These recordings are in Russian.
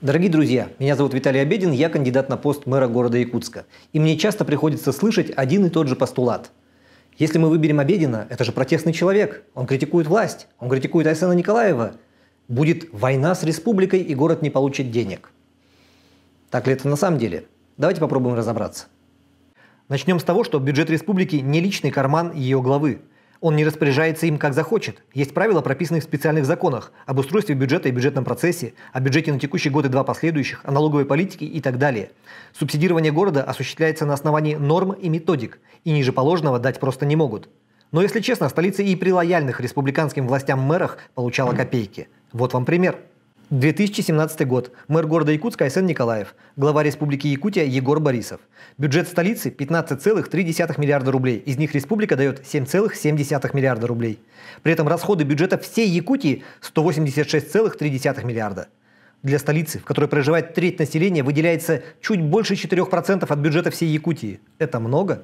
Дорогие друзья, меня зовут Виталий Обедин, я кандидат на пост мэра города Якутска. И мне часто приходится слышать один и тот же постулат. Если мы выберем Обедина, это же протестный человек, он критикует власть, он критикует Айсена Николаева. Будет война с республикой, и город не получит денег. Так ли это на самом деле? Давайте попробуем разобраться. Начнем с того, что бюджет республики не личный карман ее главы. Он не распоряжается им как захочет. Есть правила, прописанные в специальных законах об устройстве бюджета и бюджетном процессе, о бюджете на текущий год и два последующих, о налоговой политике и так далее. Субсидирование города осуществляется на основании норм и методик, и ниже положенного дать просто не могут. Но если честно, столица и при лояльных республиканским властям мэрах получала копейки. Вот вам пример. 2017 год. Мэр города Якутска Айсен Николаев. Глава республики Якутия Егор Борисов. Бюджет столицы 15,3 миллиарда рублей. Из них республика дает 7,7 миллиарда рублей. При этом расходы бюджета всей Якутии 186,3 миллиарда. Для столицы, в которой проживает треть населения, выделяется чуть больше 4% от бюджета всей Якутии. Это много?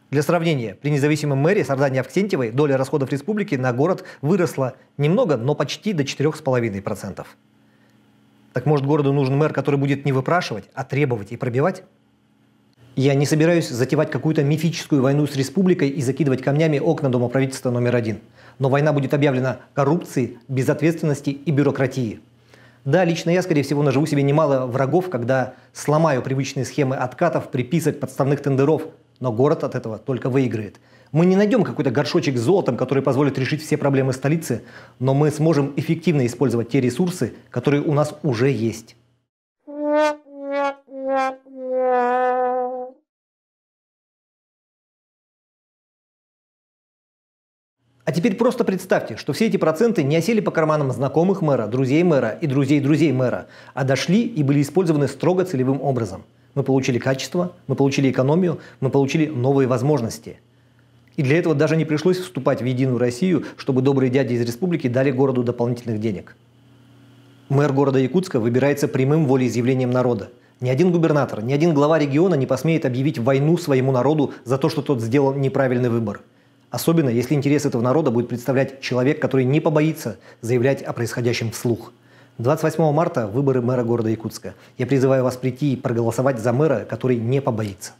Для сравнения, при независимом мэре Сардане Авксентьевой доля расходов республики на город выросла немного, но почти до 4,5%. Так может, городу нужен мэр, который будет не выпрашивать, а требовать и пробивать? Я не собираюсь затевать какую-то мифическую войну с республикой и закидывать камнями окна дома правительства номер 1. Но война будет объявлена коррупцией, безответственности и бюрократии. Да, лично я, скорее всего, наживу себе немало врагов, когда сломаю привычные схемы откатов, приписок, подставных тендеров, но город от этого только выиграет. Мы не найдем какой-то горшочек с золотом, который позволит решить все проблемы столицы, но мы сможем эффективно использовать те ресурсы, которые у нас уже есть. А теперь просто представьте, что все эти проценты не осели по карманам знакомых мэра, друзей мэра и друзей друзей мэра, а дошли и были использованы строго целевым образом. Мы получили качество, мы получили экономию, мы получили новые возможности. И для этого даже не пришлось вступать в Единую Россию, чтобы добрые дяди из республики дали городу дополнительных денег. Мэр города Якутска выбирается прямым волеизъявлением народа. Ни один губернатор, ни один глава региона не посмеет объявить войну своему народу за то, что тот сделал неправильный выбор. Особенно, если интерес этого народа будет представлять человек, который не побоится заявлять о происходящем вслух. 28 марта – выборы мэра города Якутска. Я призываю вас прийти и проголосовать за мэра, который не побоится.